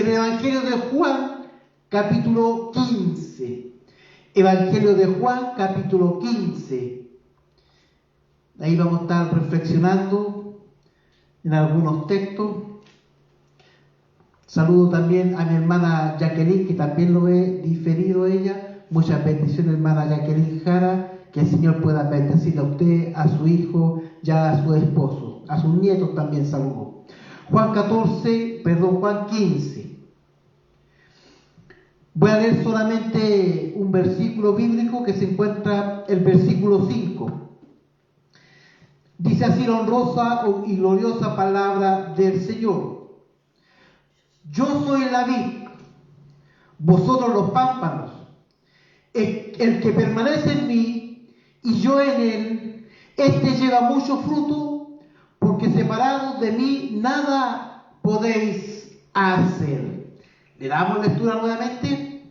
en el Evangelio de Juan, capítulo 15. Evangelio de Juan, capítulo 15. Ahí vamos a estar reflexionando en algunos textos. Saludo también a mi hermana Jacqueline, que también lo he diferido ella. Muchas bendiciones, hermana Jacqueline Jara. Que el Señor pueda bendecir a usted, a su hijo, ya a su esposo. A sus nietos también saludo. Juan 15. Voy a leer solamente un versículo bíblico que se encuentra el versículo 5. Dice así la honrosa y gloriosa palabra del Señor. Yo soy la vid, vosotros los pámpanos. El que permanece en mí y yo en él, este lleva mucho fruto, porque separados de mí nada podéis hacer. Le damos lectura nuevamente.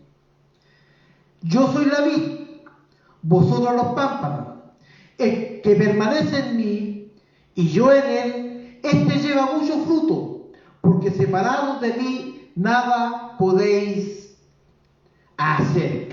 Yo soy la vid, vosotros los pámpanos. El que permanece en mí y yo en él, este lleva mucho fruto, porque separados de mí nada podéis hacer.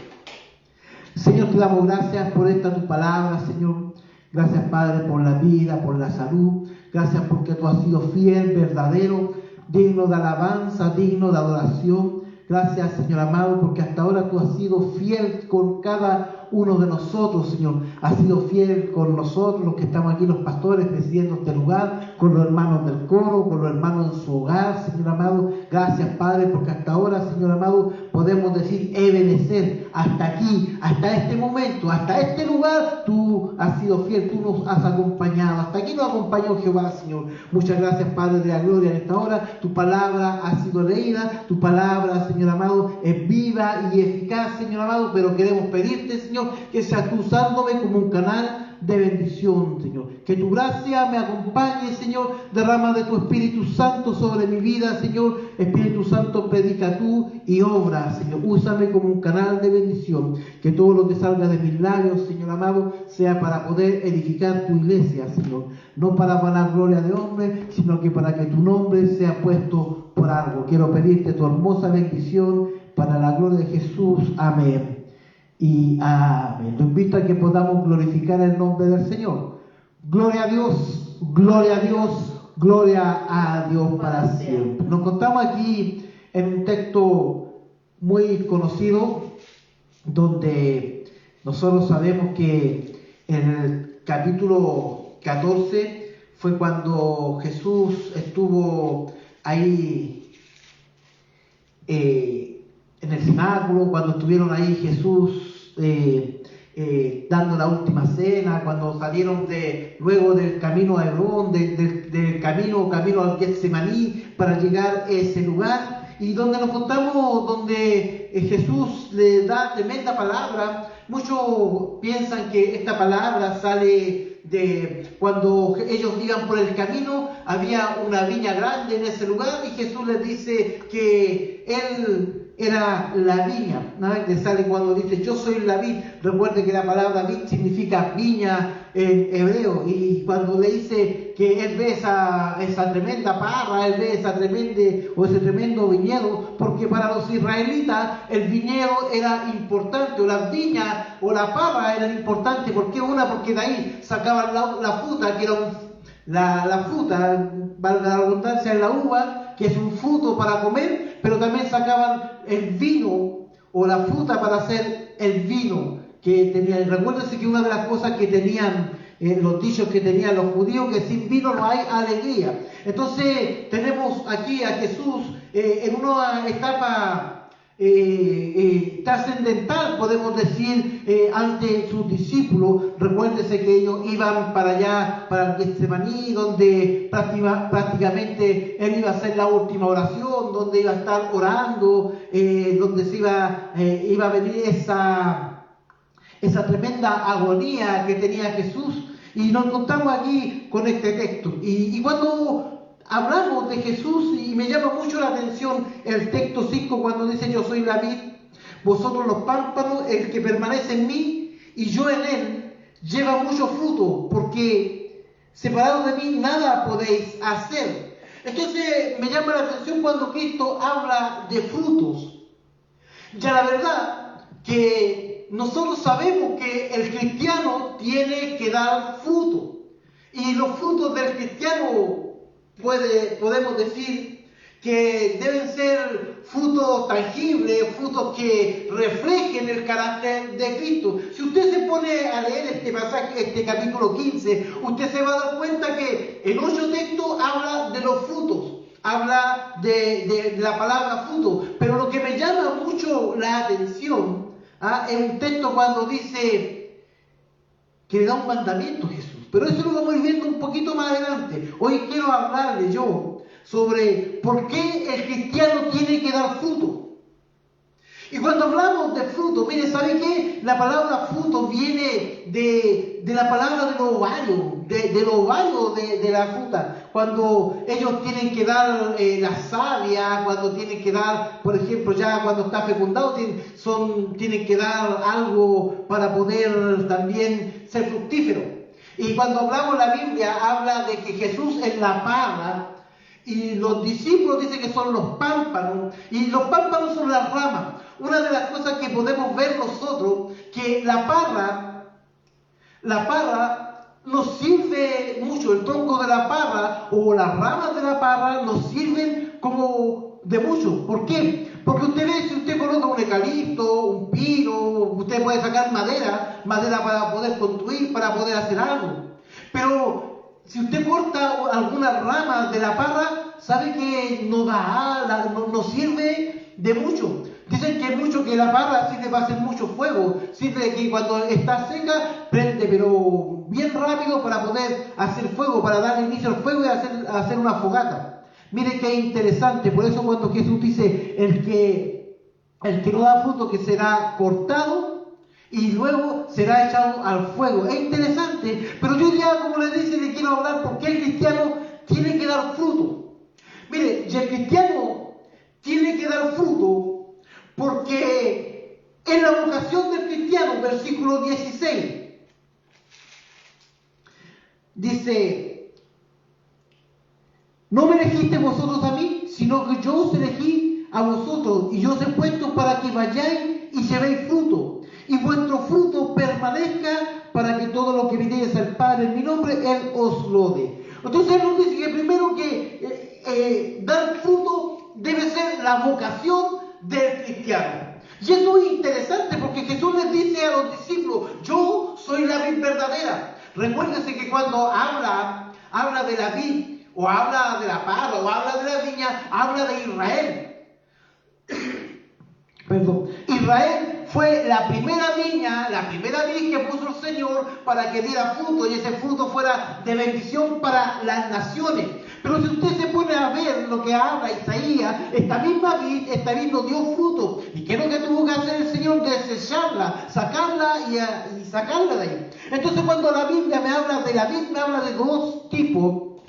Señor, te damos gracias por esta tu palabra, Señor. Gracias, Padre, por la vida, por la salud. Gracias porque tú has sido fiel, verdadero, digno de alabanza, digno de adoración. Gracias, Señor amado, porque hasta ahora tú has sido fiel con cada uno de nosotros, Señor. Has sido fiel con nosotros, los que estamos aquí, los pastores, presidiendo este lugar, con los hermanos del coro, con los hermanos en su hogar, Señor amado. Gracias, Padre, porque hasta ahora, Señor amado, podemos decir, Ebenezer, hasta aquí, hasta este momento, hasta este lugar, tú has sido fiel, tú nos has acompañado. Hasta aquí nos acompañó Jehová, Señor. Muchas gracias, Padre de la gloria, en esta hora. Tu palabra ha sido leída, tu palabra, Señor amado, es viva y eficaz, Señor amado, pero queremos pedirte, Señor, que seas tú usándome como un canal de bendición, Señor. Que tu gracia me acompañe, Señor. Derrama de tu Espíritu Santo sobre mi vida, Señor. Espíritu Santo, predica tú y obra, Señor. Úsame como un canal de bendición. Que todo lo que salga de mis labios, Señor amado, sea para poder edificar tu iglesia, Señor. No para vanagloria de hombre, sino que para que tu nombre sea puesto por algo. Quiero pedirte tu hermosa bendición para la gloria de Jesús. Amén. Y amén. Lo invito a que podamos glorificar el nombre del Señor. Gloria a Dios, gloria a Dios, gloria a Dios para siempre. Nos encontramos aquí en un texto muy conocido, donde nosotros sabemos que en el capítulo 14 fue cuando Jesús estuvo ahí en el cenáculo, cuando estuvieron ahí Jesús dando la última cena, cuando salieron luego del camino a Hebrón, del camino al Getsemaní, para llegar a ese lugar, y donde nos contamos, donde Jesús le da tremenda palabra. Muchos piensan que esta palabra sale de cuando ellos iban por el camino, había una viña grande en ese lugar, y Jesús les dice que Él era la viña, ¿no? Le sale cuando dice, yo soy la vid. Recuerde que la palabra vid significa viña en hebreo, y cuando le dice que Él ve esa tremenda parra, Él ve ese tremendo viñedo, porque para los israelitas el viñedo era importante, o las viñas o la parra eran importantes. ¿Por qué? Porque de ahí sacaban la fruta, que era la fruta, valga la redundancia, en la uva, que es un fruto para comer, pero también sacaban el vino o la fruta para hacer el vino que tenían. Recuérdense que una de las cosas que tenían, los dichos que tenían los judíos, que sin vino no hay alegría. Entonces tenemos aquí a Jesús en una etapa trascendental, podemos decir, ante sus discípulos. Recuérdese que ellos iban para allá, para el Getsemaní, donde prácticamente Él iba a hacer la última oración, donde iba a estar orando, donde se iba a venir esa tremenda agonía que tenía Jesús. Y nos encontramos aquí con este texto. Y cuando hablamos de Jesús, y me llama mucho la atención el texto 5, cuando dice, yo soy la vid, vosotros los pámpanos, el que permanece en mí y yo en él, lleva mucho fruto, porque separados de mí nada podéis hacer. Entonces me llama la atención cuando Cristo habla de frutos. Ya la verdad que nosotros sabemos que el cristiano tiene que dar fruto. Y los frutos del cristiano podemos decir que deben ser frutos tangibles, frutos que reflejen el carácter de Cristo. Si usted se pone a leer este pasaje, este capítulo 15, usted se va a dar cuenta que en 8 textos habla de los frutos, habla de la palabra fruto. Pero lo que me llama mucho la atención es un texto cuando dice que le da un mandamiento a Jesús. Pero eso lo vamos a ir viendo un poquito más adelante. Hoy quiero hablarle yo sobre por qué el cristiano tiene que dar fruto. Y cuando hablamos de fruto, mire, ¿sabe qué? La palabra fruto viene de la palabra de los ovarios, de los ovarios de la fruta. Cuando ellos tienen que dar la savia, cuando tienen que dar, por ejemplo, ya cuando está fecundado, tienen que dar algo para poder también ser fructífero. Y cuando hablamos, la Biblia habla de que Jesús es la parra, y los discípulos dicen que son los pámpanos, y los pámpanos son las ramas. Una de las cosas que podemos ver nosotros, que la parra nos sirve mucho, el tronco de la parra o las ramas de la parra nos sirven como de mucho. ¿Por qué? Porque usted ve, si usted coloca un eucalipto, un pino, usted puede sacar madera para poder construir, para poder hacer algo. Pero si usted corta algunas ramas de la parra, sabe que no sirve de mucho. Dicen que mucho que la parra sirve para hacer mucho fuego, sirve que cuando está seca prende, pero bien rápido para poder hacer fuego, para dar inicio al fuego y hacer una fogata. Mire qué interesante, por eso cuando Jesús dice el que no da fruto que será cortado y luego será echado al fuego. Es interesante, pero yo ya, como les dice, le quiero hablar por qué el cristiano tiene que dar fruto. Mire, y el cristiano tiene que dar fruto porque en la vocación del cristiano, versículo 16, dice: no me elegisteis vosotros a mí, sino que yo os elegí a vosotros, y yo os he puesto para que vayáis y llevéis fruto, y vuestro fruto permanezca, para que todo lo que pidierais al Padre en mi nombre, Él os lo dé. Entonces Él nos dice que primero que dar fruto debe ser la vocación del cristiano. Y eso es interesante porque Jesús les dice a los discípulos: yo soy la vid verdadera. Recuérdense que cuando habla de la vid, o habla de la parra, o habla de la viña, habla de Israel. Perdón. Israel fue la primera viña, la primera vid que puso el Señor para que diera fruto, y ese fruto fuera de bendición para las naciones. Pero si usted se pone a ver lo que habla Isaías, esta misma vid no dio fruto. ¿Y qué es lo que tuvo que hacer el Señor? Desecharla, sacarla y sacarla de ahí. Entonces cuando la Biblia me habla de la vid, me habla de dos tipos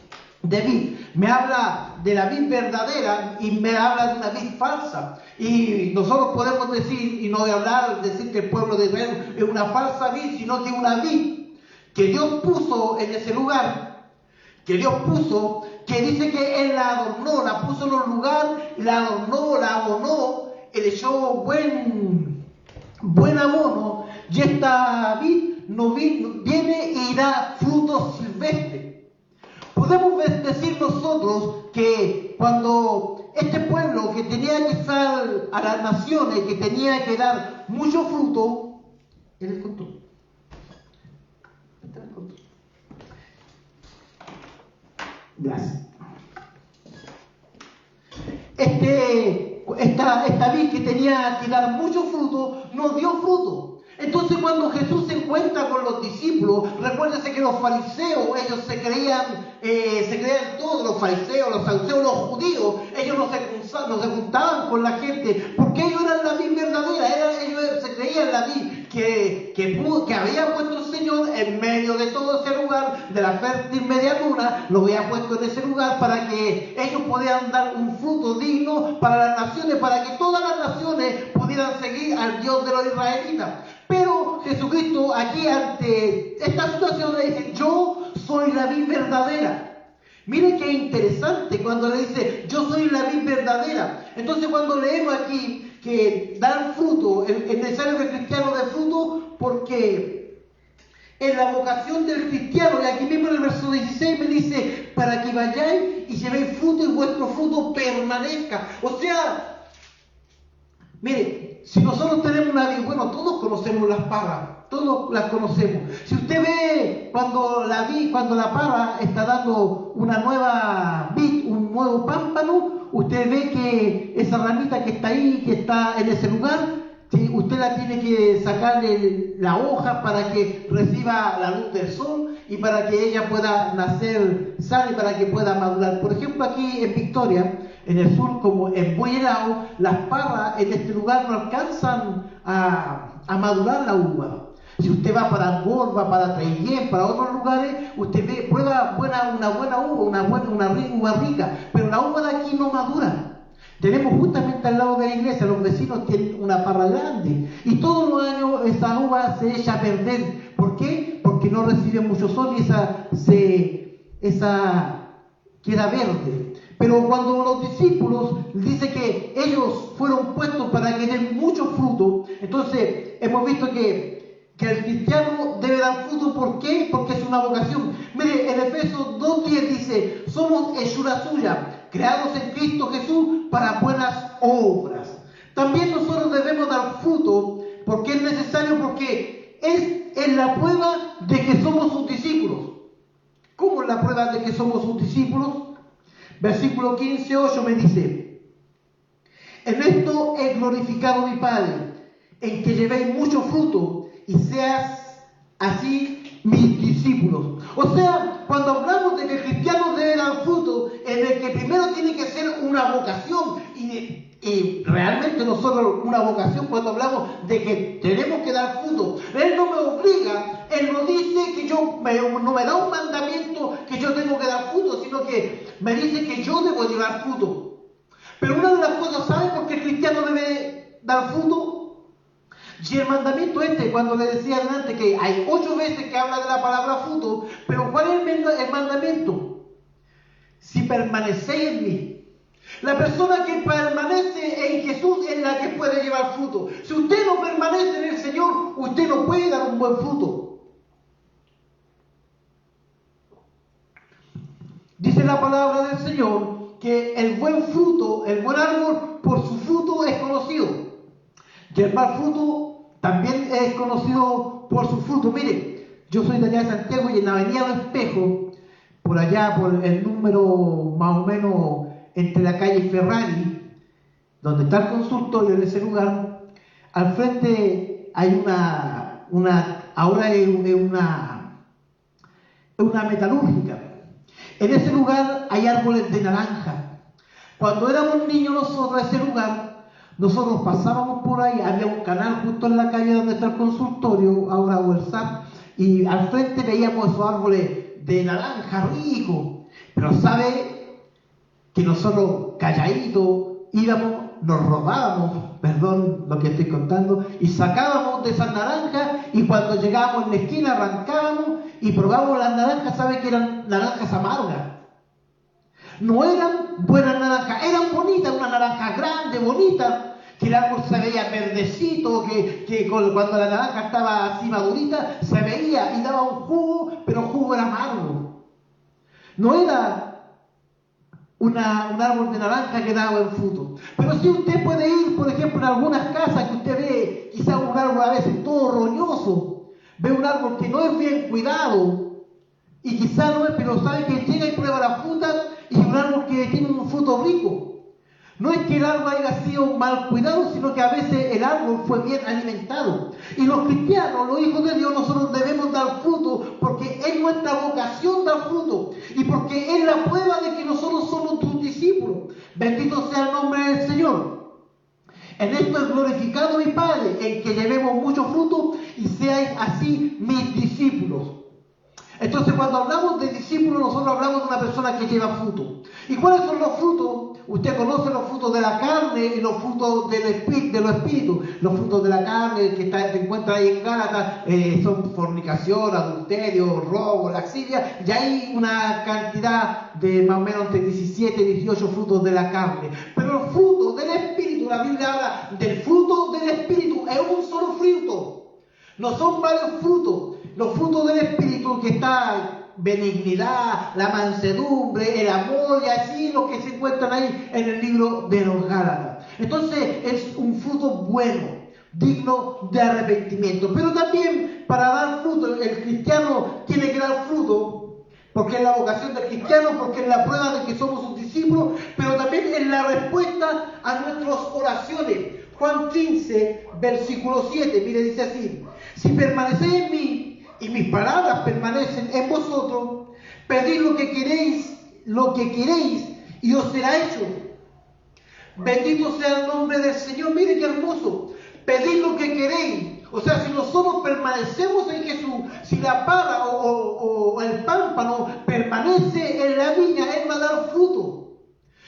de vid. Me habla de la vid verdadera y me habla de una vid falsa. Y nosotros podemos decir, y no voy a decir que el pueblo de Israel es una falsa vid, sino que una vid que Dios puso en ese lugar, que dice que Él la adornó, la puso en un lugar, la adornó, la abonó, le echó buen abono, y esta vid viene y da frutos silvestres. Podemos decir nosotros que cuando este pueblo que tenía que estar a las naciones, que tenía que dar mucho fruto, en el control. Gracias. Esta vid que tenía que dar mucho fruto, no dio fruto. Entonces cuando Jesús se encuentra con los discípulos, recuérdense que los fariseos, ellos se creían todos, los fariseos, los saduceos, los judíos, ellos no se juntaban con la gente, porque ellos eran la vid verdadera, ellos se creían la vid que había puesto el Señor en medio de todo ese lugar, de la fértil media luna, lo había puesto en ese lugar para que ellos pudieran dar un fruto digno para las naciones, para que todas las naciones pudieran seguir al Dios de los israelitas. Pero Jesucristo aquí, ante esta situación, le dice: yo soy la vid verdadera. Mire qué interesante cuando le dice, yo soy la vid verdadera. Entonces cuando leemos aquí que dar fruto, es necesario que el cristiano dé fruto porque es la vocación del cristiano. Y aquí mismo en el verso 16 me dice, para que vayáis y llevéis fruto y vuestro fruto permanezca. O sea, mire, si nosotros tenemos una vid, bueno, todos conocemos las parras, todos las conocemos. Si usted ve cuando la parra está dando una nueva vid, un nuevo pámpano, usted ve que esa ramita que está ahí, que está en ese lugar, ¿sí? Usted la tiene que sacarle la hoja para que reciba la luz del sol y para que ella pueda nacer sana y para que pueda madurar. Por ejemplo, aquí en Victoria, en el sur, como en Buenao, las parras en este lugar no alcanzan a madurar la uva. Si usted va para Angol, va para Traillén, para otros lugares, usted prueba una buena uva, una uva rica, pero la uva de aquí no madura. Tenemos justamente al lado de la iglesia, los vecinos tienen una parra grande y todos los años esa uva se echa a perder. ¿Por qué? Porque no recibe mucho sol y esa queda verde. Pero cuando los discípulos dice que ellos fueron puestos para que den mucho fruto, entonces hemos visto que el cristiano debe dar fruto. ¿Por qué? Porque es una vocación. Mire, en Efesios 2:10 dice, somos hechura suya, creados en Cristo Jesús para buenas obras. También nosotros debemos dar fruto porque es necesario, porque es la prueba de que somos sus discípulos. ¿Cómo es la prueba de que somos sus discípulos? Versículo 15:8 me dice, en esto he glorificado a mi Padre, en que llevéis mucho fruto y seas así mis discípulos. O sea, cuando hablamos de que el cristiano debe dar fruto, es de que primero tiene que ser una vocación. Y realmente nosotros una vocación, cuando hablamos de que tenemos que dar fruto, Él no me obliga, Él no dice que no me da un mandamiento que yo tengo que dar fruto, sino que me dice que yo debo llevar fruto. Pero una de las cosas, ¿sabe por qué el cristiano debe dar fruto? Y el mandamiento cuando le decía adelante que hay 8 veces que habla de la palabra fruto, pero ¿cuál es el mandamiento? Si permanecéis en mí. La persona que permanece en Jesús es la que puede llevar fruto. Si usted no permanece en el Señor, usted no puede dar un buen fruto. Dice la palabra del Señor que el buen fruto, el buen árbol, por su fruto es conocido. Y el mal fruto también es conocido por su fruto. Mire, yo soy de allá de Santiago y en la avenida del Espejo, por allá, por el número más o menos entre la calle Ferrari, donde está el consultorio en ese lugar, al frente hay ahora es una metalúrgica. En ese lugar hay árboles de naranja. Cuando éramos niños nosotros, a ese lugar, nosotros pasábamos por ahí, había un canal justo en la calle donde está el consultorio, ahora o el SAP, y al frente veíamos esos árboles de naranja ricos. Pero ¿sabe que nosotros calladitos íbamos, nos robábamos, perdón lo que estoy contando, y sacábamos de esas naranjas, y cuando llegábamos en la esquina arrancábamos y probábamos las naranjas? ¿Sabe que eran naranjas amargas? No eran buenas naranjas, eran bonitas, una naranja grande, bonita, que el árbol se veía verdecito, que cuando la naranja estaba así madurita, se veía y daba un jugo, pero el jugo era amargo. No era un árbol de naranja que daba buen fruto. Pero si usted puede ir, por ejemplo, en algunas casas que usted ve, quizás un árbol a veces todo roñoso, ve un árbol que no es bien cuidado, y quizás no es, pero sabe que llega y prueba la fruta, y un árbol que tiene un fruto rico. No es que el árbol haya sido mal cuidado, sino que a veces el árbol fue bien alimentado. Y los cristianos, los hijos de Dios, nosotros debemos dar fruto porque es nuestra vocación dar fruto. Y porque es la prueba de que nosotros somos tus discípulos. Bendito sea el nombre del Señor. En esto es glorificado mi Padre, en que llevemos mucho fruto y seáis así mis discípulos. Entonces, cuando hablamos de discípulo, nosotros hablamos de una persona que lleva fruto. ¿Y cuáles son los frutos? Usted conoce los frutos de la carne y los frutos del espíritu, de los espíritus. Los frutos de la carne que se encuentra ahí en Gálatas son fornicación, adulterio, robo, laxidia, y hay una cantidad de más o menos entre 17 y 18 frutos de la carne. Pero los frutos del espíritu, la Biblia habla del fruto del espíritu, es un solo fruto. No son varios frutos. Los frutos del espíritu, que está benignidad, la mansedumbre, el amor, y así los que se encuentran ahí en el libro de los Gálatas. Entonces es un fruto bueno, digno de arrepentimiento. Pero también para dar fruto, el cristiano tiene que dar fruto, porque es la vocación del cristiano, porque es la prueba de que somos sus discípulos, pero también es la respuesta a nuestras oraciones. Juan 15, versículo 7, mire, dice así: si permanecéis en mí y mis palabras permanecen en vosotros, pedid lo que queréis y os será hecho. Bendito sea el nombre del Señor. Mire qué hermoso. Pedid lo que queréis. O sea, si nosotros permanecemos en Jesús, si la parra o el pámpano permanece en la viña, Él va a dar fruto.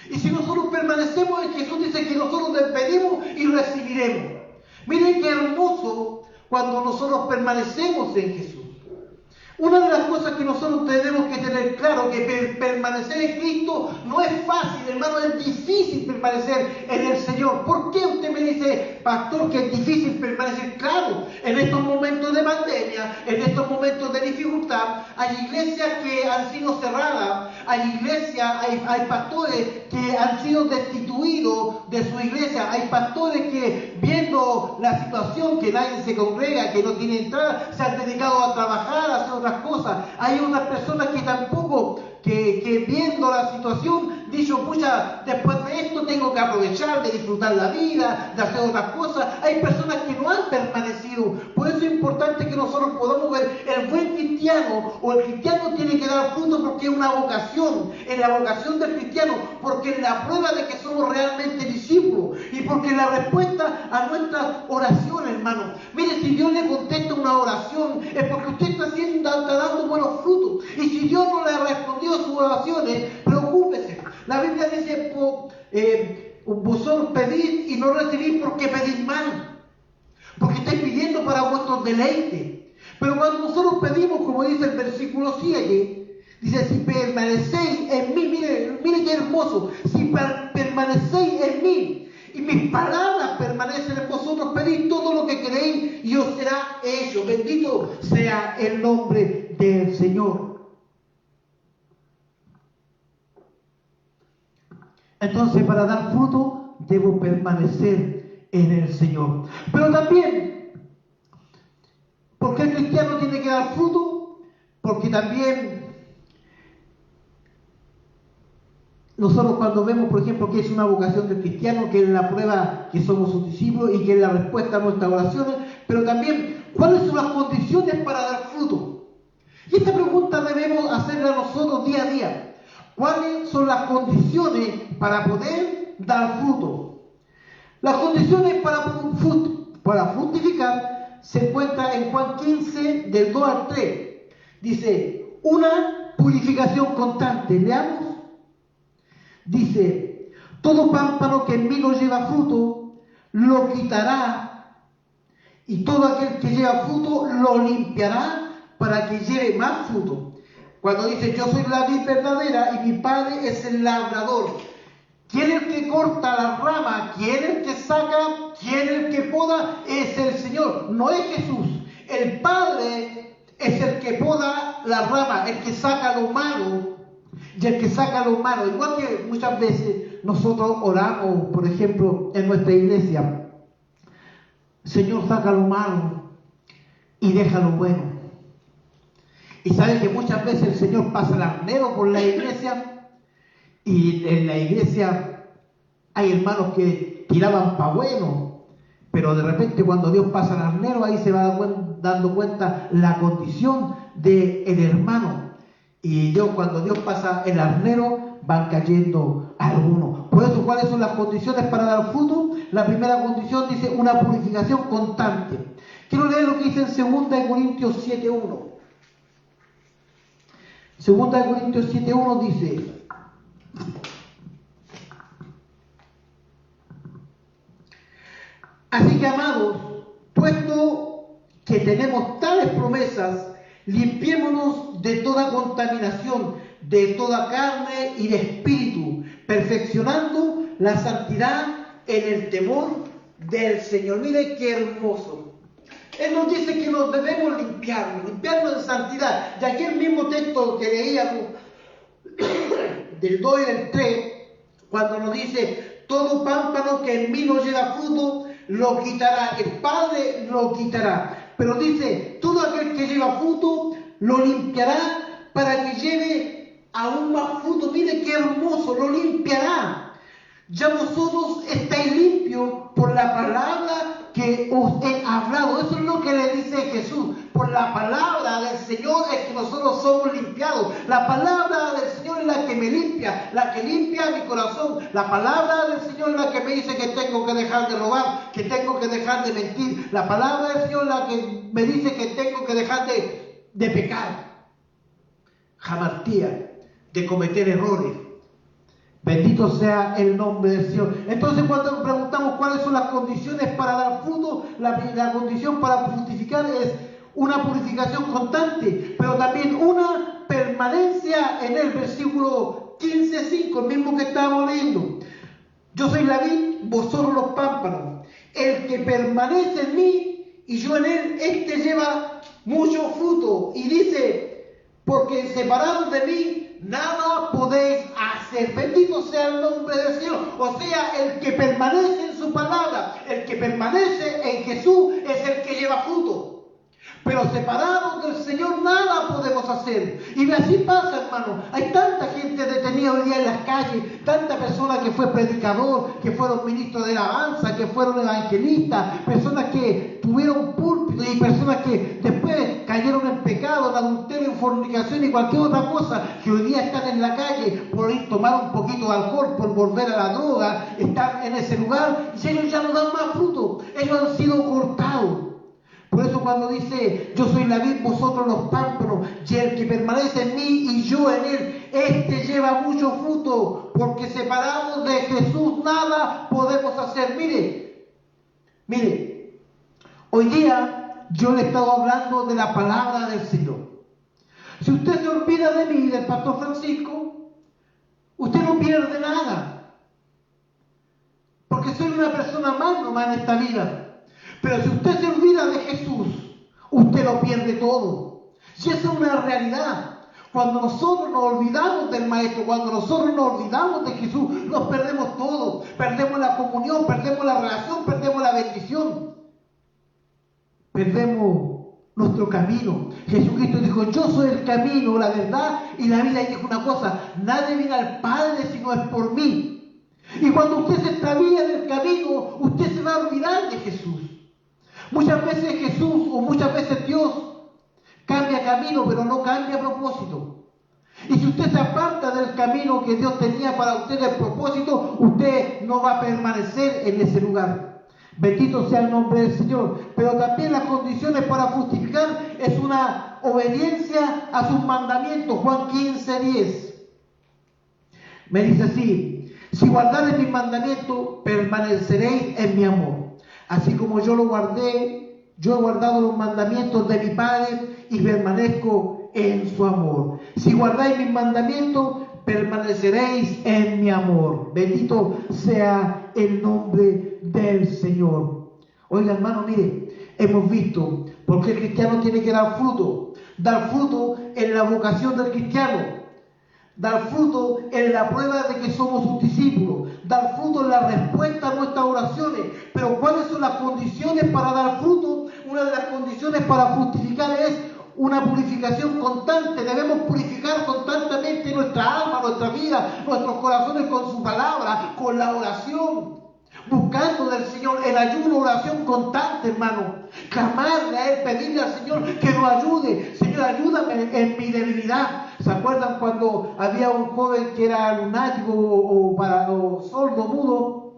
Y si nosotros permanecemos en Jesús, dice que nosotros le pedimos y recibiremos. Miren qué hermoso cuando nosotros permanecemos en Jesús. Una de las cosas que nosotros tenemos que tener claro, que permanecer en Cristo no es fácil, hermano, es difícil permanecer en el Señor. ¿Por qué usted me dice, pastor, que es difícil permanecer? Claro, en estos momentos de pandemia, en estos momentos de dificultad, hay iglesias que han sido cerradas, hay iglesias, hay pastores que han sido destituidos de su iglesia, hay pastores que, viendo la situación, que nadie se congrega, que no tiene entrada, se han dedicado a trabajar, a hacer otras cosas. Hay unas personas que tampoco, que viendo la situación, dicho, pucha, después de esto tengo que aprovechar de disfrutar la vida, de hacer otras cosas. Hay personas que no han permanecido. Por eso es importante que nosotros podamos ver el buen cristiano, o el cristiano tiene que dar fruto, porque es una vocación, es la vocación del cristiano, porque es la prueba de que somos realmente discípulos, y porque es la respuesta a nuestras oraciones, hermano. Mire, si Dios le contesta una oración, es porque usted está dando buenos frutos. Y si Dios no le ha respondido sus oraciones, preocúpese. La Biblia dice, vosotros pedid y no recibís porque pedís mal, porque estáis pidiendo para vuestros deleites. Pero cuando nosotros pedimos, como dice el versículo 7, dice, si permanecéis en mí, mire qué hermoso, si permanecéis en mí y mis palabras permanecen en vosotros, pedid todo lo que queréis y os será hecho. Bendito sea el nombre del Señor. Entonces, para dar fruto, debo permanecer en el Señor. Pero también, ¿por qué el cristiano tiene que dar fruto? Porque también nosotros, cuando vemos, por ejemplo, que es una vocación del cristiano, que es la prueba que somos sus discípulos y que es la respuesta a nuestras oraciones, pero también, ¿cuáles son las condiciones para dar fruto? Y esta pregunta debemos hacerla nosotros día a día. ¿Cuáles son las condiciones para poder dar fruto? Las condiciones para fructificar se encuentran en Juan 15, del 2 al 3. Dice, una purificación constante. Leamos. Dice, todo pámpano que en mí no lleva fruto, lo quitará, y todo aquel que lleva fruto, lo limpiará para que lleve más fruto. Cuando dice, yo soy la vid verdadera y mi Padre es el labrador. ¿Quién es el que corta la rama? ¿Quién es el que saca? ¿Quién es el que poda? Es el Señor, no es Jesús. El Padre es el que poda la rama, el que saca lo malo. Y el que saca lo malo. Igual que muchas veces nosotros oramos, por ejemplo, en nuestra iglesia. Señor, saca lo malo y deja lo bueno. Y saben que muchas veces el Señor pasa el arnero por la iglesia, y en la iglesia hay hermanos que tiraban pa' bueno, pero de repente cuando Dios pasa el arnero, ahí se va dando cuenta la condición del hermano. Y cuando Dios pasa el arnero, van cayendo algunos. Por eso, ¿cuáles son las condiciones para dar fruto? La primera condición dice una purificación constante. Quiero leer lo que dice en 2 Corintios 7:1. Segunda de Corintios 7:1 dice: así que, amados, puesto que tenemos tales promesas, limpiémonos de toda contaminación, de toda carne y de espíritu, perfeccionando la santidad en el temor del Señor. Mire qué hermoso. Él nos dice que nos debemos limpiarnos en santidad. Y aquí el mismo texto que leíamos del 2 y del 3, cuando nos dice: todo pámpano que en mí no lleva fruto, lo quitará, el Padre lo quitará. Pero dice: todo aquel que lleva fruto, lo limpiará para que lleve aún más fruto. Mire qué hermoso, lo limpiará. Ya vosotros estáis limpios por la palabra que os he hablado. Eso es lo que le dice Jesús. Por la palabra del Señor es que nosotros somos limpiados. La palabra del Señor es la que me limpia, la que limpia mi corazón. La palabra del Señor es la que me dice que tengo que dejar de robar, que tengo que dejar de mentir. La palabra del Señor es la que me dice que tengo que dejar de pecar, jamartía, de cometer errores. Bendito sea el nombre del Señor. Entonces, cuando nos preguntamos cuáles son las condiciones para dar fruto, la condición para fructificar es una purificación constante, pero también una permanencia en el versículo 15:5, el mismo que estábamos leyendo. Yo soy la vid, vosotros los pámpanos. El que permanece en mí y yo en él, este lleva mucho fruto. Y dice: porque separados de mí, nada podéis hacer. Bendito sea el nombre del Señor. O sea, el que permanece en su palabra, el que permanece en Jesús, es el que lleva fruto. Pero separados del Señor nada podemos hacer. Y así pasa, hermano. Hay tanta gente detenida hoy día en las calles, tanta persona que fue predicador, que fueron ministros de alabanza, que fueron evangelistas, personas que tuvieron púlpito y personas que después cayeron en pecado, en adulterio, en fornicación y cualquier otra cosa, que hoy día están en la calle por ir a tomar un poquito de alcohol, por volver a la droga, están en ese lugar y ellos ya no dan más fruto. Ellos han sido cortados. Por eso cuando dice: yo soy la vid, vosotros los pámpanos, y el que permanece en mí y yo en él, este lleva mucho fruto, porque separados de Jesús nada podemos hacer. Mire, hoy día yo le he estado hablando de la palabra del Señor. Si usted se olvida de mí, del pastor Francisco, usted no pierde nada, porque soy una persona más nomás en esta vida. Pero si usted se olvida de Jesús, usted lo pierde todo. Y esa es una realidad. Cuando nosotros nos olvidamos del Maestro, cuando nosotros nos olvidamos de Jesús, nos perdemos todo. Perdemos la comunión, perdemos la relación, perdemos la bendición. Perdemos nuestro camino. Jesucristo dijo: yo soy el camino, la verdad y la vida. Y dijo una cosa: nadie viene al Padre si no es por mí. Y cuando usted se extravía del camino, usted se va a olvidar de Jesús. Muchas veces Jesús o muchas veces Dios cambia camino, pero no cambia propósito. Y si usted se aparta del camino que Dios tenía para usted, el propósito, usted no va a permanecer en ese lugar. Bendito sea el nombre del Señor. Pero también las condiciones para justificar es una obediencia a sus mandamientos. Juan 15:10 me dice así: si guardareis mis mandamientos, permaneceréis en mi amor. Así como yo lo guardé, yo he guardado los mandamientos de mi Padre y permanezco en su amor. Si guardáis mis mandamientos, permaneceréis en mi amor. Bendito sea el nombre del Señor. Oiga, hermano, mire, hemos visto por qué el cristiano tiene que dar fruto. Dar fruto en la vocación del cristiano. Dar fruto en la prueba de que somos sus discípulos. Dar fruto en la respuesta a nuestras oraciones. Pero ¿cuáles son las condiciones para dar fruto? Una de las condiciones para fructificar es una purificación constante. Debemos purificar constantemente nuestra alma, nuestra vida, nuestros corazones con su palabra, con la oración. Buscando del Señor el ayuno, oración constante, hermano. Clamarle a Él, pedirle al Señor que nos ayude. Señor, ayúdame en mi debilidad. ¿Se acuerdan cuando había un joven que era lunático o sordo, mudo?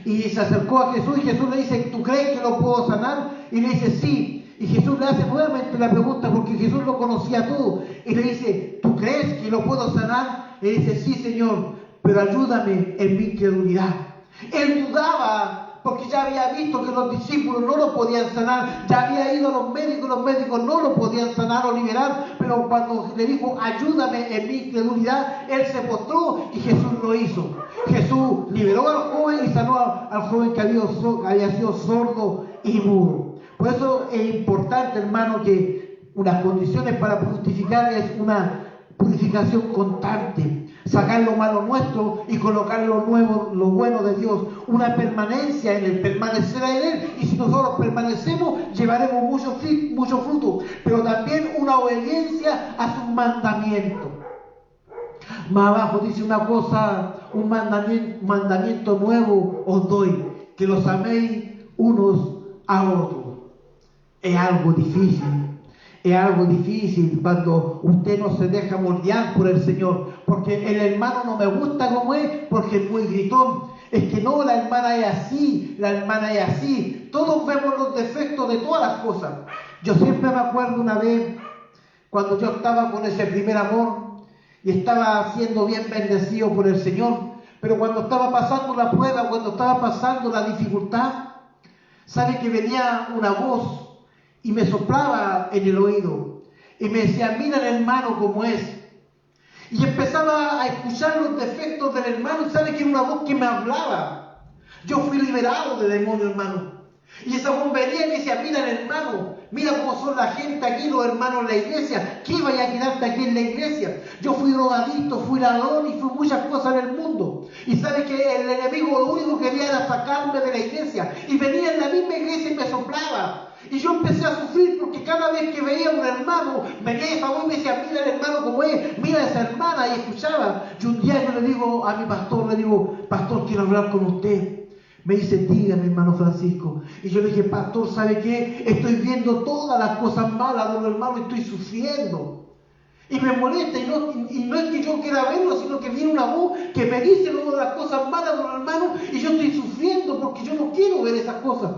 Y se acercó a Jesús y Jesús le dice: ¿tú crees que lo puedo sanar? Y le dice: sí. Y Jesús le hace nuevamente la pregunta, porque Jesús lo conocía todo. Y le dice: ¿tú crees que lo puedo sanar? Él dice, sí, Señor, pero ayúdame en mi incredulidad. Él dudaba porque ya había visto que los discípulos no lo podían sanar, ya había ido a los médicos no lo podían sanar o liberar, pero cuando le dijo, ayúdame en mi incredulidad, él se postró y Jesús lo hizo. Jesús liberó al joven y sanó al joven que había sido sordo y mudo. Por eso es importante, hermano, que unas condiciones para fructificar es una purificación constante. Sacar lo malo nuestro y colocar lo nuevo, lo bueno de Dios. Una permanencia en Él, permanecer en Él. Y si nosotros permanecemos, llevaremos mucho fruto. Pero también una obediencia a sus mandamientos. Más abajo dice una cosa, un mandamiento nuevo os doy, que los améis unos a otros. Es algo difícil. Es algo difícil cuando usted no se deja moldear por el Señor, porque el hermano no me gusta como es, porque es muy gritón. Es que no, la hermana es así, la hermana es así. Todos vemos los defectos de todas las cosas. Yo siempre me acuerdo una vez, cuando yo estaba con ese primer amor, y estaba siendo bien bendecido por el Señor, pero cuando estaba pasando la prueba, cuando estaba pasando la dificultad, ¿sabe que venía una voz y me soplaba en el oído y me decía, mira el hermano como es? Y empezaba a escuchar los defectos del hermano, y sabe que era una voz que me hablaba. Yo fui liberado de demonio, hermano. Y esa voz venía y me decía, mira el hermano, mira cómo son la gente aquí, los hermanos en la iglesia, ¿qué vaya a quedarte aquí en la iglesia? Yo fui drogadicto, fui ladrón y fui muchas cosas en el mundo. Y sabe que el enemigo lo único que quería era sacarme de la iglesia. Y venía en la misma iglesia y me soplaba. Y yo empecé a sufrir porque cada vez que veía a un hermano, venía esa voz y me decía, mira el hermano como es, mira a esa hermana, y escuchaba. Y un día yo le digo a mi pastor, pastor, quiero hablar con usted. Me dice, dígame, hermano Francisco. Y yo le dije, pastor, ¿sabe qué? Estoy viendo todas las cosas malas de los hermanos y estoy sufriendo. Y me molesta, y no es que yo quiera verlo, sino que viene una voz que me dice luego las cosas malas de los hermanos y yo estoy sufriendo porque yo no quiero ver esas cosas.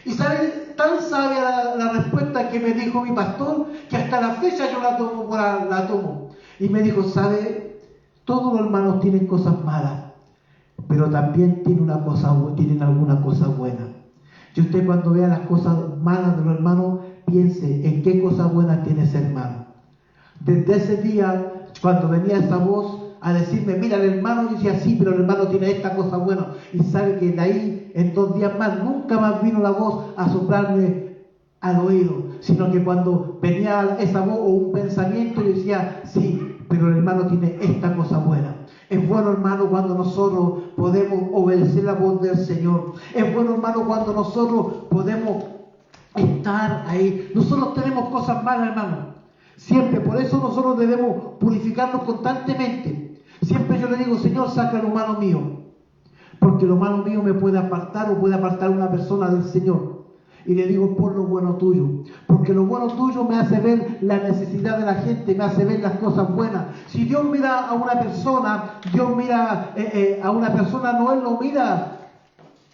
Y sabe, tan sabia la respuesta que me dijo mi pastor, que hasta la fecha yo la tomo. Y me dijo, sabe, todos los hermanos tienen cosas malas, pero también tienen alguna cosa buena. Y usted cuando vea las cosas malas de los hermanos, piense en qué cosas buenas tiene ese hermano. Desde ese día, cuando venía esa voz a decirme, mira el hermano, yo decía, sí, pero el hermano tiene esta cosa buena. Y sabe que de ahí, en 2 días más, nunca más vino la voz a soplarme al oído, sino que cuando venía esa voz o un pensamiento, yo decía, sí, pero el hermano tiene esta cosa buena. Es bueno, hermano, cuando nosotros podemos obedecer la voz del Señor. Es bueno, hermano, cuando nosotros podemos estar ahí. Nosotros tenemos cosas malas, hermano. Siempre, por eso nosotros debemos purificarnos constantemente. Siempre yo le digo, Señor, saca lo malo mío, porque lo malo mío me puede apartar o puede apartar una persona del Señor. Y le digo, por lo bueno tuyo, porque lo bueno tuyo me hace ver la necesidad de la gente, me hace ver las cosas buenas. Si Dios mira a una persona, Dios mira a una persona, no Él lo mira.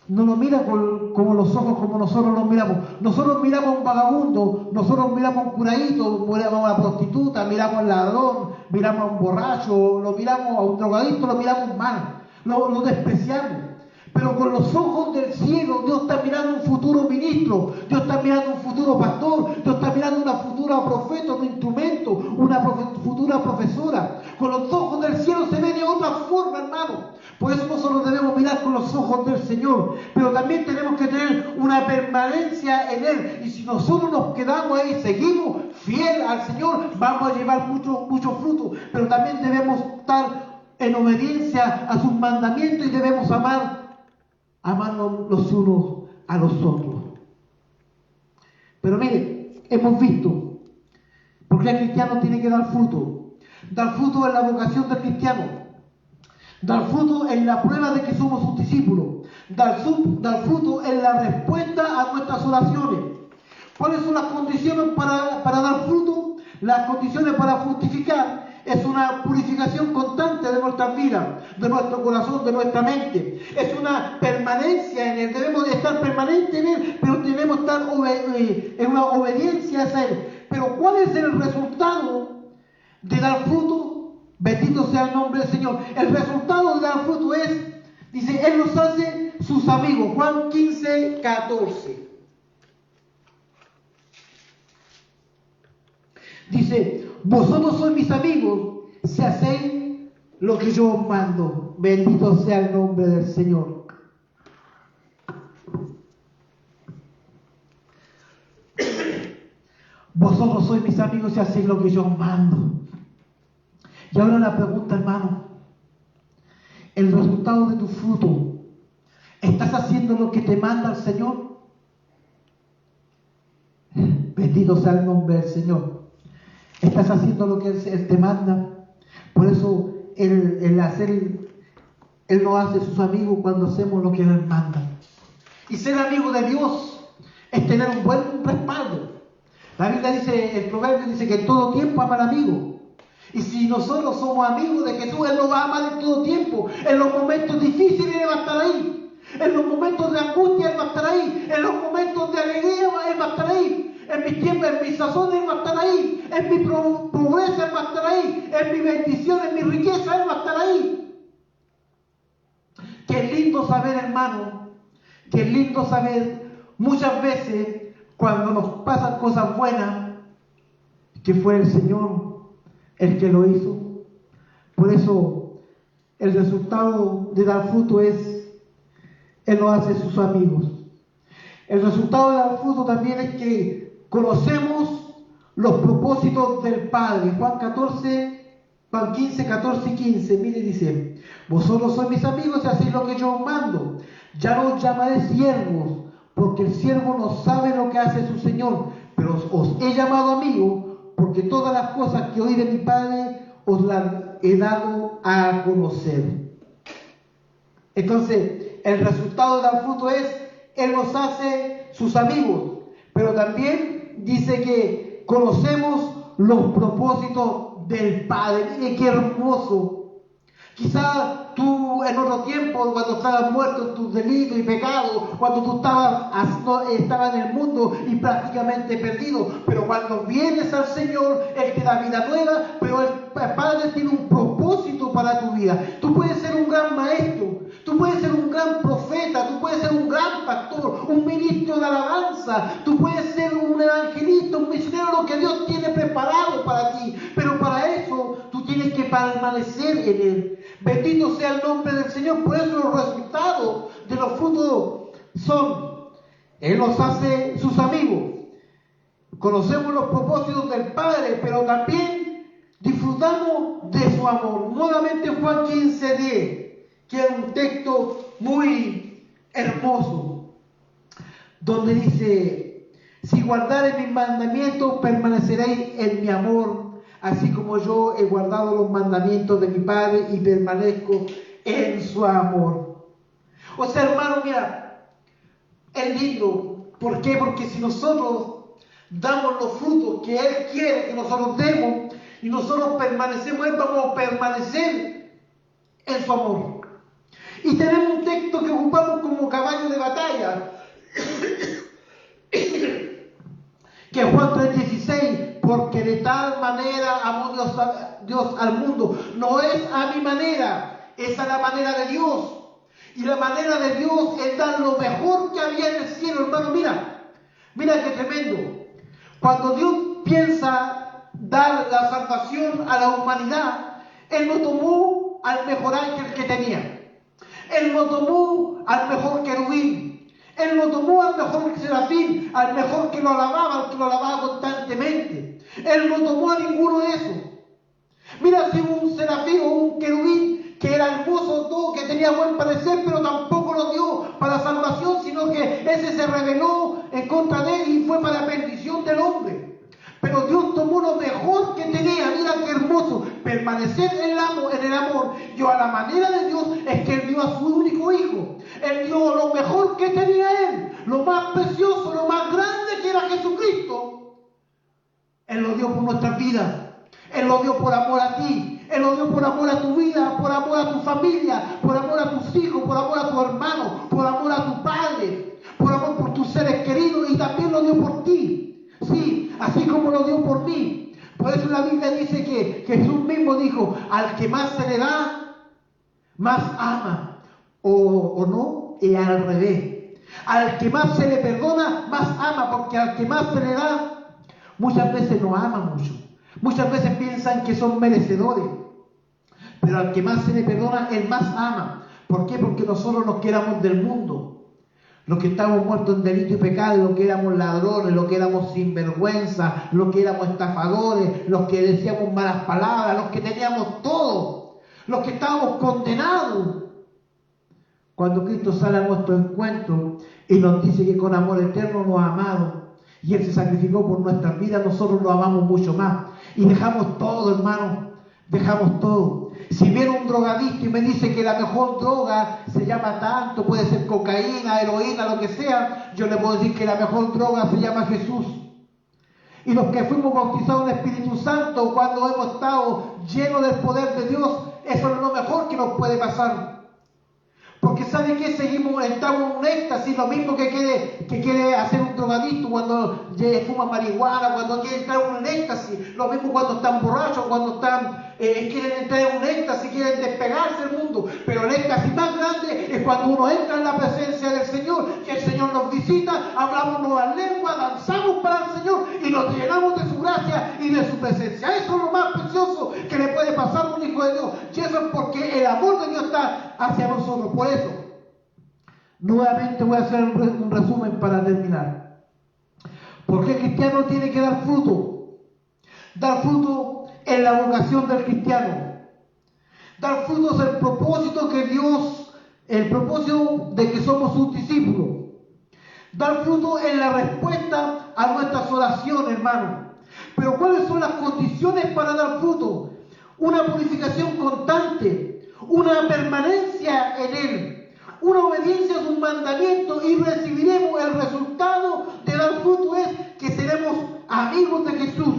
No lo mira como los ojos como nosotros los miramos. Nosotros miramos a un vagabundo, nosotros miramos a un curadito, miramos a una prostituta, miramos a un ladrón, miramos a un borracho, lo miramos a un drogadicto, lo miramos mal, lo despreciamos. Pero con los ojos del cielo, Dios está mirando un futuro ministro, Dios está mirando un futuro pastor, Dios está mirando una futura profeta, un instrumento, una futura profesora. Con los ojos del cielo se ve de otra forma, hermano. Por eso nosotros debemos mirar con los ojos del Señor, pero también tenemos que tener una permanencia en Él. Y si nosotros nos quedamos ahí y seguimos fiel al Señor, vamos a llevar mucho fruto. Pero también debemos estar en obediencia a sus mandamientos y debemos amarnos los unos a los otros. Pero mire, hemos visto, porque el cristiano tiene que dar fruto. Dar fruto es la vocación del cristiano. Dar fruto en la prueba de que somos sus discípulos. Dar fruto en la respuesta a nuestras oraciones. ¿Cuáles son las condiciones para dar fruto? Las condiciones para fructificar es una purificación constante de nuestras vidas, de nuestro corazón, de nuestra mente. Es una permanencia en Él. Debemos de estar permanentes en Él, pero debemos estar en una obediencia a Él. Pero ¿cuál es el resultado de dar fruto, bendito sea el nombre del Señor. El resultado de dar fruto es, dice, Él nos hace sus amigos. Juan 15, 14. Dice, vosotros sois mis amigos si hacéis lo que yo os mando. Bendito sea el nombre del Señor. Vosotros sois mis amigos si hacéis lo que yo os mando. Y ahora la pregunta, hermano, el resultado de tu fruto, ¿estás haciendo lo que te manda el Señor? Bendito sea el nombre del Señor. ¿Estás haciendo lo que Él te manda? Por eso Él nos hace sus amigos cuando hacemos lo que Él manda. Y ser amigo de Dios es tener un buen respaldo. La Biblia dice, el proverbio dice que en todo tiempo ama al amigo. Y si nosotros somos amigos de Jesús, Él nos va a amar en todo tiempo. En los momentos difíciles Él va a estar ahí. En los momentos de angustia Él va a estar ahí. En los momentos de alegría Él va a estar ahí. En mis tiempos, en mis sazones Él va a estar ahí. En mi pobreza Él va a estar ahí. En mi bendición, en mi riqueza Él va a estar ahí. Qué lindo saber, hermano. Qué lindo saber muchas veces cuando nos pasan cosas buenas, que fue el Señor el que lo hizo. Por eso el resultado de dar fruto es, Él lo hace sus amigos. El resultado de dar fruto también es que conocemos los propósitos del Padre. Juan 15, 14 y 15, mire, dice, vosotros sois mis amigos y hacéis lo que yo os mando. Ya no os llamaré siervos, porque el siervo no sabe lo que hace su Señor, pero os he llamado amigos, porque todas las cosas que oí de mi Padre os las he dado a conocer. Entonces, el resultado de dar fruto es, Él nos hace sus amigos, pero también dice que conocemos los propósitos del Padre. Mire qué hermoso. Quizás tú en otro tiempo, cuando estabas muerto en tus delitos y pecados, cuando tú estabas en el mundo y prácticamente perdido, pero cuando vienes al Señor, Él te da vida nueva, pero el Padre tiene un propósito para tu vida. Tú puedes ser un gran maestro, tú puedes ser un gran profeta, tú puedes ser un gran pastor, un ministro de alabanza, tú puedes ser un evangelista, un misionero, lo que Dios tiene preparado para ti, pero para eso tú tienes que permanecer en Él. Bendito sea el nombre del Señor. Por eso los resultados de los frutos son, Él nos hace sus amigos, conocemos los propósitos del Padre, pero también disfrutamos de su amor. Nuevamente Juan 15, 10, que es un texto muy hermoso, donde dice, si guardareis mis mandamientos, permaneceréis en mi amor, así como yo he guardado los mandamientos de mi Padre y permanezco en su amor. O sea, hermano, mira, es lindo. ¿Por qué? Porque si nosotros damos los frutos que Él quiere que nosotros demos y nosotros permanecemos, Él vamos a permanecer en su amor. Y tenemos un texto que ocupamos como caballo de batalla, que es Juan 3:16, porque de tal manera amó Dios al mundo. No es a mi manera, es a la manera de Dios. Y la manera de Dios es dar lo mejor que había en el cielo, hermano. Mira qué tremendo. Cuando Dios piensa dar la salvación a la humanidad, Él no tomó al mejor ángel que tenía. Él no tomó al mejor querubín. Él no tomó al mejor serafín, al mejor que lo alababa, al que lo alababa constantemente. Él no tomó a ninguno de esos. Mira, si hubo un serafín o un querubín que era hermoso todo, que tenía buen parecer, pero tampoco lo dio para salvación, sino que ese se rebeló en contra de él y fue para bendición del hombre. Pero Dios tomó lo mejor que tenía. Mira qué hermoso, permanecer en el amor. Yo, a la manera de Dios, es que Él dio a su único hijo. Él dio lo mejor que tenía Él, lo más precioso, lo más grande, que era Jesucristo. Él lo dio por nuestras vidas. Él lo dio por amor a ti. Él lo dio por amor a tu vida, por amor a tu familia, por amor a tus hijos, por amor a tu hermano, por amor a tu padre, por amor por tus seres queridos, y también lo dio por ti. Sí, así como lo dio por mí. Por eso la Biblia Biblia dice que Jesús mismo dijo, al que más se le da, más ama. O no, y al revés. Al que más se le perdona, más ama, porque al que más se le da, muchas veces no ama mucho. Muchas veces piensan que son merecedores. Pero al que más se le perdona, él más ama. ¿Por qué? Porque nosotros los que éramos del mundo, los que estábamos muertos en delito y pecado, los que éramos ladrones, los que éramos sinvergüenza, los que éramos estafadores, los que decíamos malas palabras, los que teníamos todo, los que estábamos condenados. Cuando Cristo sale a nuestro encuentro y nos dice que con amor eterno nos ha amado y Él se sacrificó por nuestras vidas, nosotros lo amamos mucho más. Y dejamos todo, hermano, dejamos todo. Si viene un drogadicto y me dice que la mejor droga se llama tanto, puede ser cocaína, heroína, lo que sea, yo le puedo decir que la mejor droga se llama Jesús. Y los que fuimos bautizados en el Espíritu Santo, cuando hemos estado llenos del poder de Dios, eso es lo mejor que nos puede pasar. Porque ¿sabe qué? Estamos en un éxtasis, lo mismo que quiere hacer un drogadicto cuando fuma marihuana, cuando quiere entrar en un éxtasis, lo mismo cuando están borrachos, cuando quieren entrar en un éxtasis, quieren despegarse del mundo. Pero el éxtasis más grande es cuando uno entra en la presencia del Señor, que el Señor nos visita, hablamos nuevas lenguas, danzamos para el Señor y nos llenamos de su gracia y de su presencia. Eso es lo más precioso que le puede pasar a un hijo de Dios. Y eso es porque el amor de Dios está hacia nosotros. Por eso, nuevamente voy a hacer un resumen para terminar. Porque el cristiano tiene que dar fruto. Dar fruto es la vocación del cristiano. Dar fruto es el propósito de que somos sus discípulos. Dar fruto es la respuesta a nuestras oraciones, hermano. Pero ¿cuáles son las condiciones para dar fruto? Una purificación constante, una permanencia en Él, una obediencia a sus mandamientos, y recibiremos el resultado de dar fruto. Es que seremos amigos de Jesús,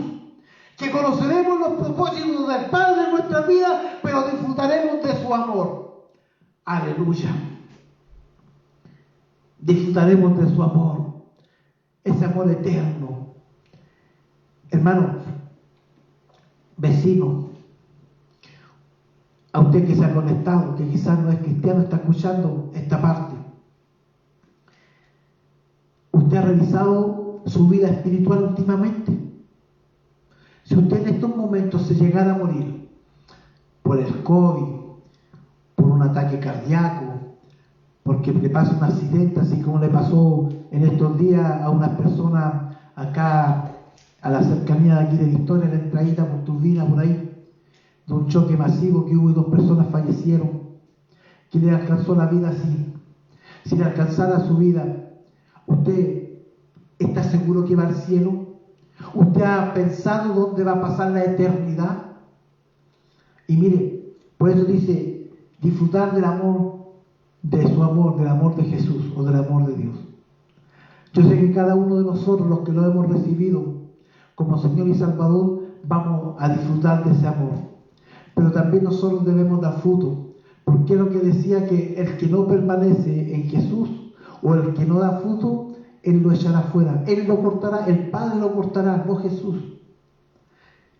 que conoceremos los propósitos del Padre en nuestra vida, pero disfrutaremos de su amor. Aleluya. Disfrutaremos de su amor, ese amor eterno. Hermano, vecino, a usted que se ha conectado, que quizás no es cristiano, está escuchando esta parte. ¿Usted ha revisado su vida espiritual últimamente? Si usted en estos momentos se llegara a morir por el COVID, por un ataque cardíaco, porque le pasa un accidente, así como le pasó en estos días a unas personas acá a la cercanía de aquí de Victoria, en la entradita por Turbina, por ahí, de un choque masivo que hubo y 2 personas fallecieron. Que le alcanzó la vida así. Si le alcanzara su vida, ¿usted está seguro que va al cielo? ¿Usted ha pensado dónde va a pasar la eternidad? Y mire, por eso dice, disfrutar del amor, de su amor, del amor de Jesús o del amor de Dios. Yo sé que cada uno de nosotros, los que lo hemos recibido como Señor y Salvador, vamos a disfrutar de ese amor. Pero también nosotros debemos dar fruto, porque es lo que decía, que el que no permanece en Jesús o el que no da fruto, Él lo echará fuera, Él lo cortará, el Padre lo cortará, no Jesús.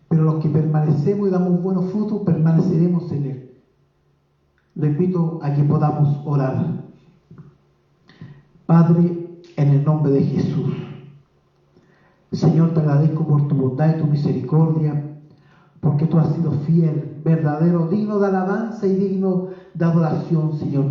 Pero los que permanecemos y damos buenos frutos, permaneceremos en Él. Le invito a que podamos orar. Padre, en el nombre de Jesús, Señor, te agradezco por tu bondad y tu misericordia, porque tú has sido fiel, verdadero, digno de alabanza y digno de adoración, Señor.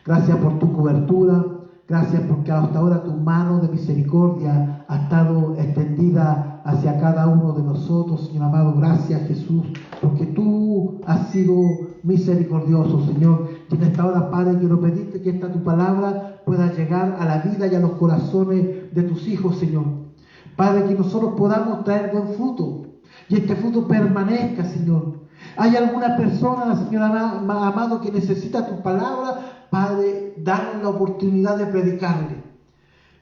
Gracias por tu cobertura, gracias porque hasta ahora tu mano de misericordia ha estado extendida hacia cada uno de nosotros, Señor amado. Gracias, Jesús, porque tú has sido misericordioso, Señor. Y en esta hora, Padre, quiero pedirte que esta tu palabra pueda llegar a la vida y a los corazones de tus hijos, Señor. Padre, que nosotros podamos traer buen fruto y este fruto permanezca, Señor. Hay alguna persona, Señor amado, que necesita tu palabra. Padre, danos la oportunidad de predicarle.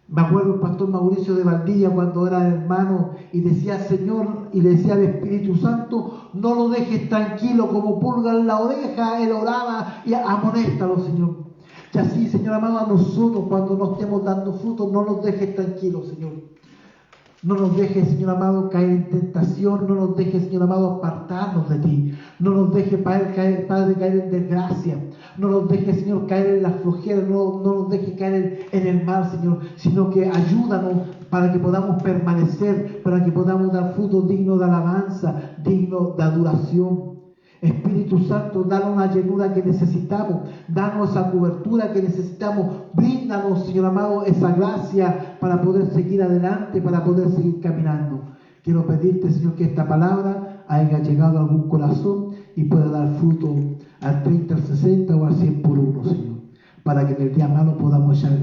Me acuerdo el pastor Mauricio de Valdivia cuando era hermano y decía, Señor, y le decía al Espíritu Santo, no lo dejes tranquilo como pulga en la oreja. Él oraba y amonéstalo, Señor. Y así, Señor amado, a nosotros cuando nos estemos dando frutos, no nos dejes tranquilos, Señor. No nos dejes, Señor amado, caer en tentación. No nos dejes, Señor amado, apartarnos de ti. No nos dejes, Padre, caer en desgracia. No nos dejes, Señor, caer en la flojera. No nos dejes caer en el mal, Señor. Sino que ayúdanos para que podamos permanecer, para que podamos dar fruto digno de alabanza, digno de adoración. Espíritu Santo, danos la llenura que necesitamos, danos esa cobertura que necesitamos, bríndanos, Señor amado, esa gracia para poder seguir adelante, para poder seguir caminando. Quiero pedirte, Señor, que esta palabra haya llegado a algún corazón y pueda dar fruto al 30, al 60 o al 100 por uno, Señor, para que en el día malo podamos echar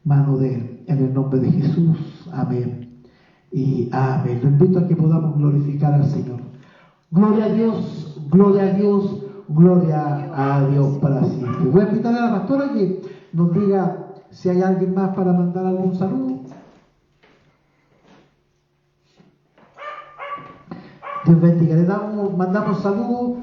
mano de Él. En el nombre de Jesús, amén y amén. Lo invito a que podamos glorificar al Señor. Gloria a Dios, gloria a Dios, gloria a Dios para siempre. Voy a invitar a la pastora que nos diga si hay alguien más para mandar algún saludo. Dios bendiga. Mandamos saludos